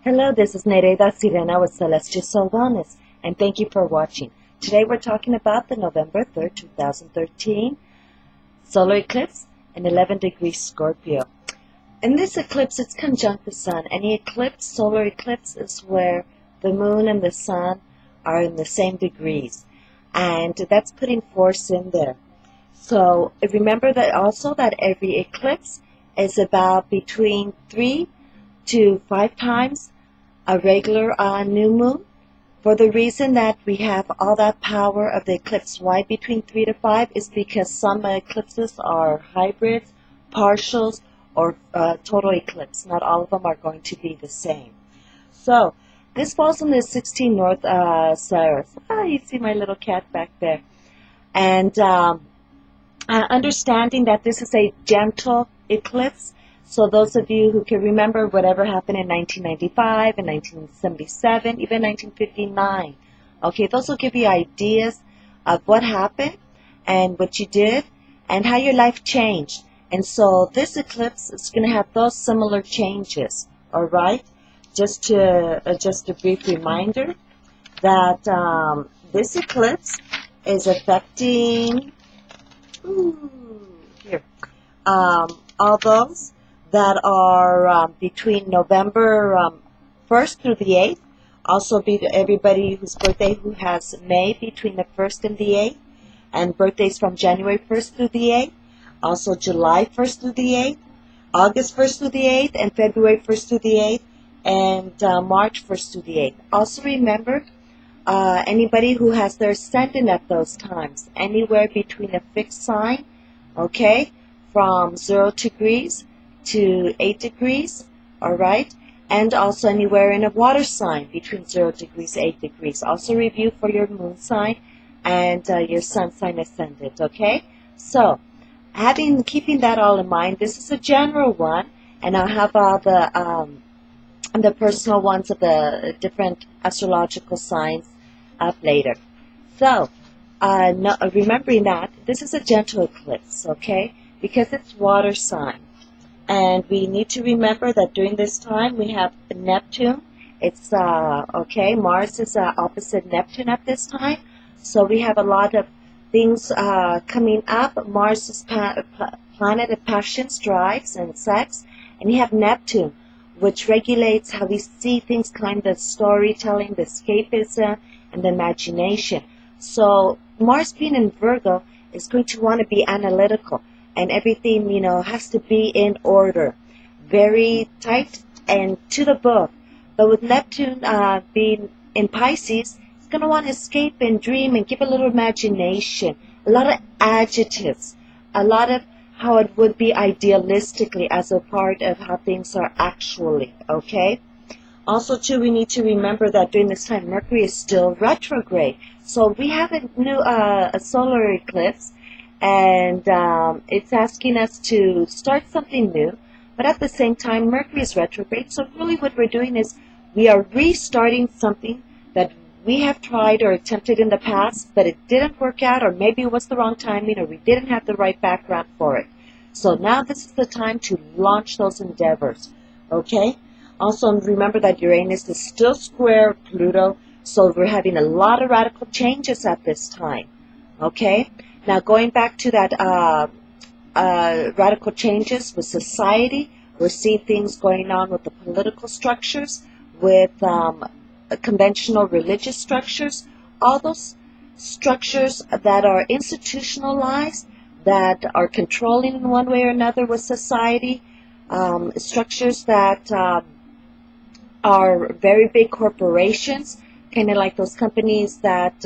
Hello, this is Nereida Sirena with Celestial Soul Wellness, and thank you for watching. Today we're talking about the November 3rd, 2013 solar eclipse in 11 degrees Scorpio. In this eclipse, it's conjunct the sun. Any eclipse, solar eclipse, is where the moon and the sun are in the same degrees, and that's putting force in there. So remember that also that every eclipse is about between 3 to 5 times a regular new moon, for the reason that we have all that power of the eclipse. Why between 3 to 5 is because some eclipses are hybrids, partials, or total eclipse. Not all of them are going to be the same. So this falls on the 16 North Saras. You see my little cat back there. And understanding that this is a gentle eclipse, so those of you who can remember whatever happened in 1995, and 1977, even 1959, okay, those will give you ideas of what happened and what you did and how your life changed. And so this eclipse is going to have those similar changes, all right? Just a brief reminder that this eclipse is affecting all those that are between November 1st through the 8th. Also everybody whose birthday who has May between the 1st and the 8th, and birthdays from January 1st through the 8th. Also July 1st through the 8th, August 1st through the 8th, and February 1st through the 8th, and March 1st through the 8th. Also remember, anybody who has their ascendant at those times, anywhere between a fixed sign, okay, from 0 degrees to 8 degrees, all right, and also anywhere in a water sign between 0 degrees, 8 degrees. Also review for your moon sign and your sun sign ascendant, okay? So, keeping that all in mind, this is a general one, and I'll have all the personal ones of the different astrological signs up later. So, remembering that this is a gentle eclipse, okay, because it's water sign. And we need to remember that during this time we have Neptune. It's, okay, Mars is opposite Neptune at this time. So we have a lot of things coming up. Mars is planet of passions, drives, and sex. And you have Neptune, which regulates how we see things, kind of storytelling, the escapism, and the imagination. So Mars being in Virgo is going to want to be analytical. And everything, has to be in order. Very tight and to the book. But with Neptune being in Pisces, it's going to want to escape and dream and give a little imagination. A lot of adjectives. A lot of how it would be idealistically as a part of how things are actually, okay? Also, too, we need to remember that during this time, Mercury is still retrograde. So we have a solar eclipse. And it's asking us to start something new, but at the same time, Mercury is retrograde. So really what we're doing is we are restarting something that we have tried or attempted in the past, but it didn't work out, or maybe it was the wrong timing, or we didn't have the right background for it. So now this is the time to launch those endeavors, okay? Also remember that Uranus is still square Pluto, so we're having a lot of radical changes at this time, okay? Now, going back to that radical changes with society, we're seeing things going on with the political structures, with conventional religious structures, all those structures that are institutionalized, that are controlling in one way or another with society, structures that are very big corporations, kind of like those companies that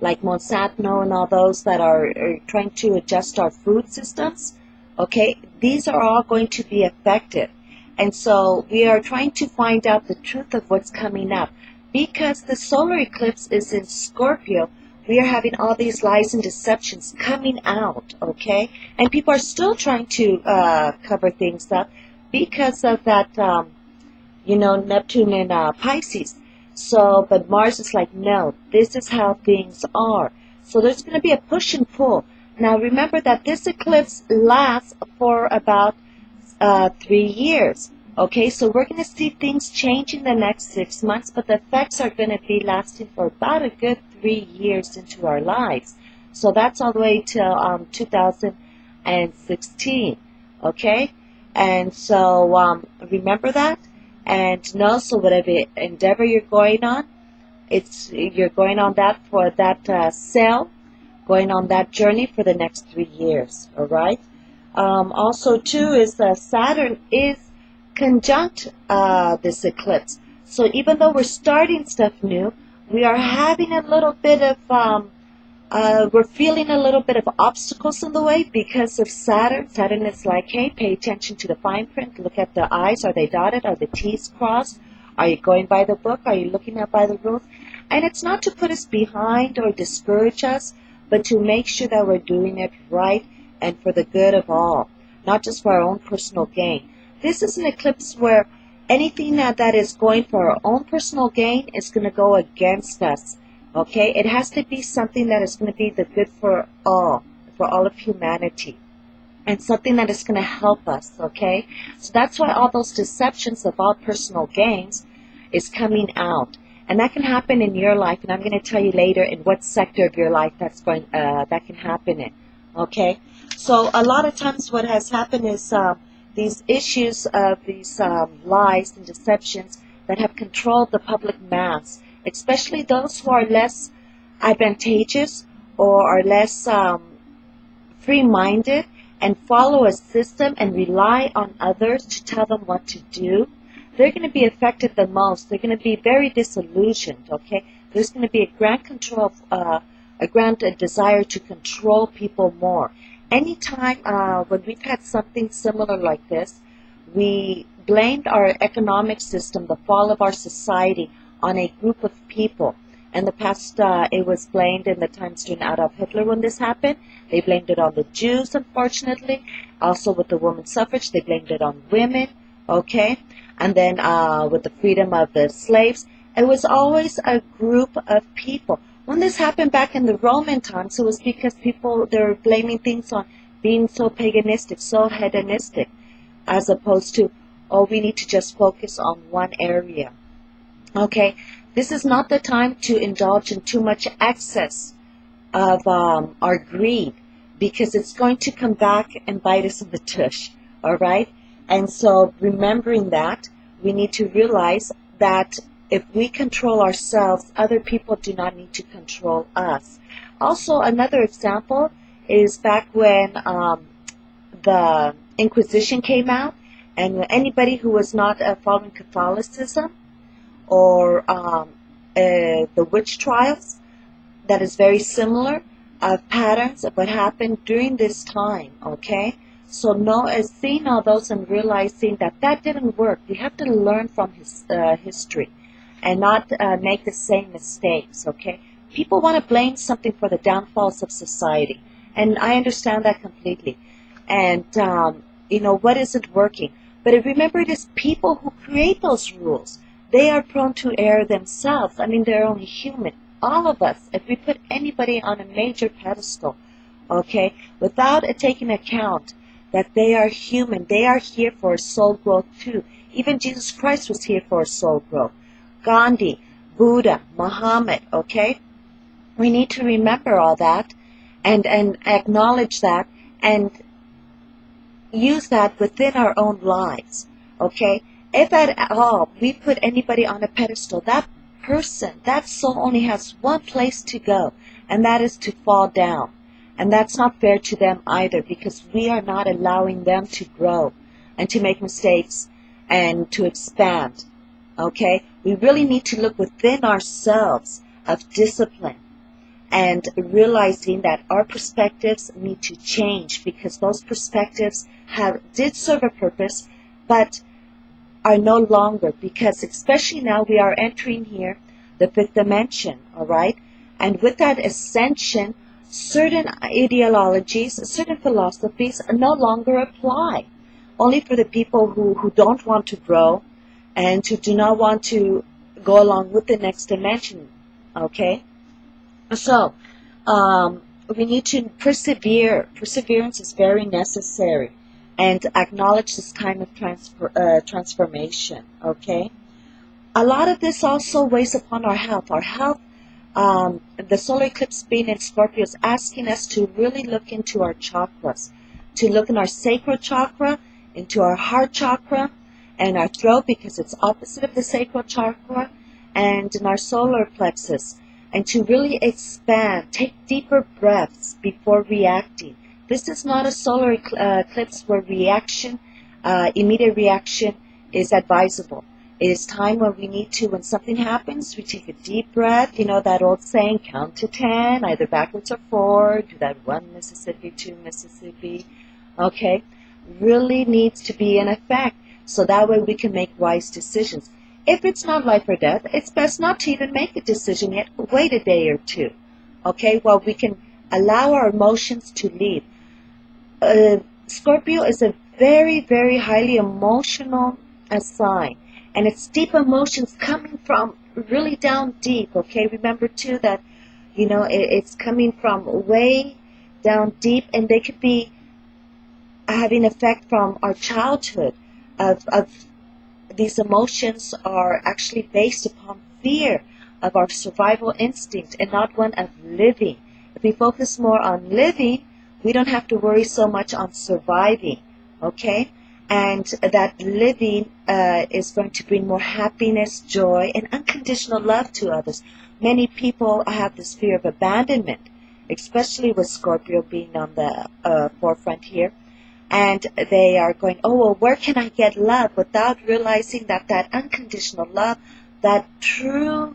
like Monsanto and all those that are trying to adjust our food systems, okay, these are all going to be affected. And so we are trying to find out the truth of what's coming up. Because the solar eclipse is in Scorpio, we are having all these lies and deceptions coming out, okay? And people are still trying to cover things up because of that, Neptune and Pisces. So, but Mars is like, no, this is how things are. So there's going to be a push and pull. Now remember that this eclipse lasts for about 3 years. Okay, so we're going to see things change in the next 6 months, but the effects are going to be lasting for about a good 3 years into our lives. So that's all the way till 2016. Okay, and so remember that, and know, so whatever endeavor you're going on, you're going on that for that sail, going on that journey for the next 3 years. All right. Also, too, is Saturn is conjunct this eclipse. So even though we're starting stuff new, we are having a little bit of we're feeling a little bit of obstacles in the way because of Saturn. Saturn is like, hey, pay attention to the fine print. Look at the I's. Are they dotted? Are the T's crossed? Are you going by the book? Are you looking at by the rules? And it's not to put us behind or discourage us, but to make sure that we're doing it right and for the good of all, not just for our own personal gain. This is an eclipse where anything that is going for our own personal gain is going to go against us. Okay, it has to be something that is going to be the good for all of humanity, and something that is going to help us. Okay, so that's why all those deceptions of all personal gains is coming out, and that can happen in your life. And I'm going to tell you later in what sector of your life that can happen in. Okay, so a lot of times what has happened is these issues of these lies and deceptions that have controlled the public mass, especially those who are less advantageous or are less free-minded and follow a system and rely on others to tell them what to do. They're going to be affected the most. They're going to be very disillusioned. Okay, there's going to be a grand control, a grand desire to control people more. Anytime when we've had something similar like this, we blamed our economic system, the fall of our society, on a group of people. In the past, it was blamed in the times during Adolf Hitler when this happened. They blamed it on the Jews, unfortunately. Also with the women's suffrage, they blamed it on women, okay? And then with the freedom of the slaves, it was always a group of people. When this happened back in the Roman times, it was because people, they were blaming things on being so paganistic, so hedonistic, as opposed to, oh, we need to just focus on one area. Okay, this is not the time to indulge in too much excess of our greed, because it's going to come back and bite us in the tush, all right? And so remembering that, we need to realize that if we control ourselves, other people do not need to control us. Also, another example is back when the Inquisition came out, and anybody who was not following Catholicism, or the witch trials, that is very similar patterns of what happened during this time, okay? So seeing all those and realizing that didn't work. We have to learn from history and not make the same mistakes, okay? People want to blame something for the downfalls of society, and I understand that completely. And, what isn't working? But remember, it is people who create those rules. They are prone to err themselves. I mean, they're only human. All of us, if we put anybody on a major pedestal, okay, without taking account that they are human, they are here for soul growth too. Even Jesus Christ was here for soul growth. Gandhi, Buddha, Muhammad, okay? We need to remember all that and acknowledge that and use that within our own lives, okay? If at all we put anybody on a pedestal, that person, that soul only has one place to go, and that is to fall down. And that's not fair to them either, because we are not allowing them to grow and to make mistakes and to expand. Okay? We really need to look within ourselves of discipline and realizing that our perspectives need to change, because those perspectives did serve a purpose, but are no longer, because especially now we are entering here the fifth dimension, all right? And with that ascension, certain ideologies, certain philosophies no longer apply. Only for the people who don't want to grow and who do not want to go along with the next dimension, okay? So, we need to persevere. Perseverance is very necessary. and acknowledge this kind of transformation, okay? A lot of this also weighs upon our health. Our health, the solar eclipse being in Scorpio is asking us to really look into our chakras, to look in our sacral chakra, into our heart chakra, and our throat because it's opposite of the sacral chakra, and in our solar plexus, and to really expand, take deeper breaths before reacting. This is not a solar eclipse where immediate reaction is advisable. It is time when we need to, when something happens, we take a deep breath. You know that old saying, count to 10, either backwards or forward, do that 1 Mississippi, 2 Mississippi, okay? Really needs to be in effect, so that way we can make wise decisions. If it's not life or death, it's best not to even make a decision yet. Wait a day or two, okay? While we can allow our emotions to lead. Scorpio is a very, very highly emotional sign. And it's deep emotions coming from really down deep, okay? Remember, too, that, you know, it's coming from way down deep, and they could be having effect from our childhood. Of these emotions are actually based upon fear of our survival instinct and not one of living. If we focus more on living, we don't have to worry so much on surviving, okay? And that living is going to bring more happiness, joy, and unconditional love to others. Many people have this fear of abandonment, especially with Scorpio being on the forefront here. And they are going, oh, well, where can I get love? Without realizing that that unconditional love, that true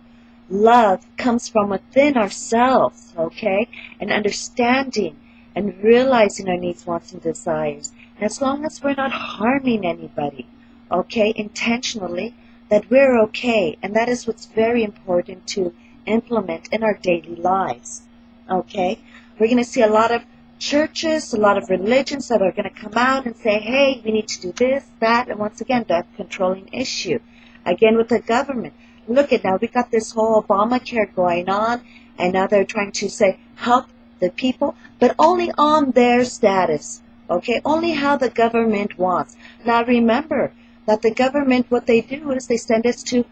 love comes from within ourselves, okay? And understanding and realizing our needs, wants, and desires. And as long as we're not harming anybody, okay, intentionally, that we're okay. And that is what's very important to implement in our daily lives, okay? We're going to see a lot of churches, a lot of religions that are going to come out and say, hey, we need to do this, that, and once again, that controlling issue. Again, with the government. Look at now, we got this whole Obamacare going on, and now they're trying to say, help the people, but only on their status, okay? Only how the government wants. Now remember that the government, what they do is they send us to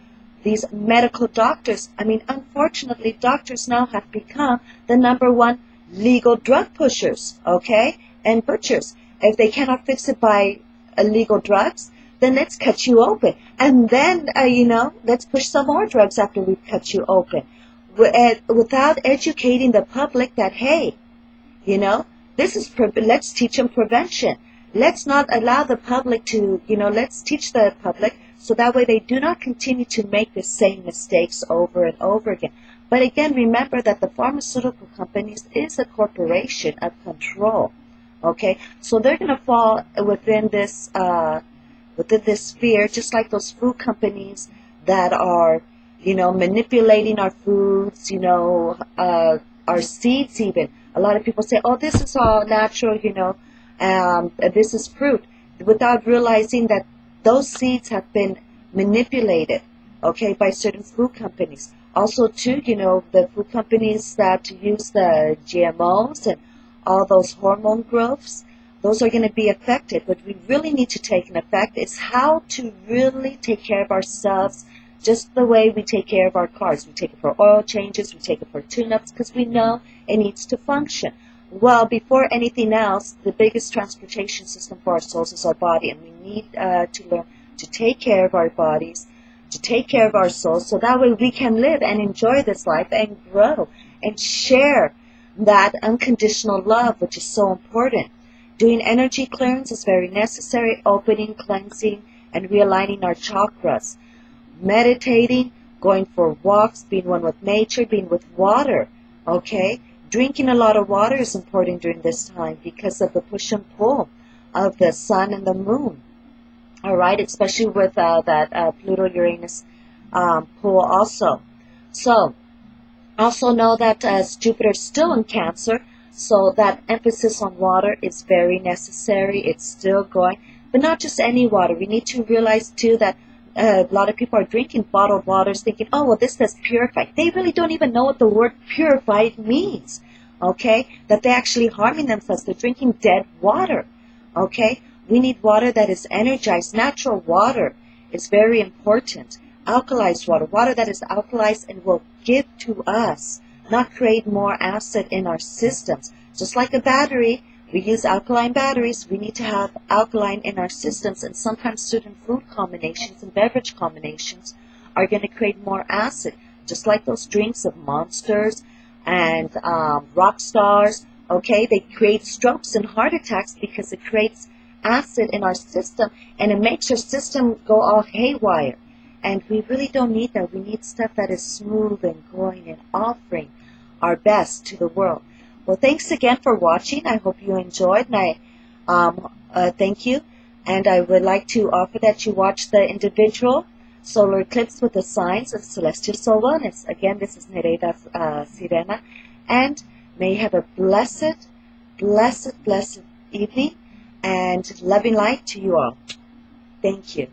these medical doctors. I mean, unfortunately, doctors now have become the #1 legal drug pushers, okay, and butchers. If they cannot fix it by illegal drugs, then let's cut you open. And then, let's push some more drugs after we've cut you open. Without educating the public that, hey, this is, let's teach them prevention. Let's not allow the public to, let's teach the public so that way they do not continue to make the same mistakes over and over again. But again, remember that the pharmaceutical companies is a corporation of control, okay? So they're going to fall within this sphere, just like those food companies that are, manipulating our foods, our seeds even. A lot of people say, oh, this is all natural, this is fruit, without realizing that those seeds have been manipulated, okay, by certain food companies. Also, too, the food companies that use the GMOs and all those hormone growths, those are going to be affected. What we really need to take in effect is how to really take care of ourselves just the way we take care of our cars. We take it for oil changes, we take it for tune-ups, because we know it needs to function. Well, before anything else, the biggest transportation system for our souls is our body, and we need to learn to take care of our bodies, to take care of our souls, so that way we can live and enjoy this life and grow and share that unconditional love, which is so important. Doing energy clearance is very necessary, opening, cleansing, and realigning our chakras. Meditating, going for walks, being one with nature, being with water, okay? Drinking a lot of water is important during this time because of the push and pull of the sun and the moon. All right, especially with that Pluto-Uranus pull also. So, also know that as Jupiter is still in Cancer, so that emphasis on water is very necessary. It's still going, but not just any water. We need to realize, too, that a lot of people are drinking bottled waters thinking, oh, well, this says purified. They really don't even know what the word purified means, okay? That they're actually harming themselves. They're drinking dead water, okay? We need water that is energized. Natural water is very important. Alkalized water, water that is alkalized and will give to us, not create more acid in our systems. Just like a battery, we use alkaline batteries. We need to have alkaline in our systems, and sometimes certain food combinations and beverage combinations are going to create more acid. Just like those drinks of Monsters and rock stars, okay, they create strokes and heart attacks because it creates acid in our system, and it makes our system go all haywire. And we really don't need that. We need stuff that is smooth and going and offering our best to the world. Well, thanks again for watching. I hope you enjoyed, and I thank you. And I would like to offer that you watch the individual solar eclipse with the signs of celestial soul wellness. Again, this is Nereida Sirena, and may you have a blessed, blessed, blessed evening, and loving light to you all. Thank you.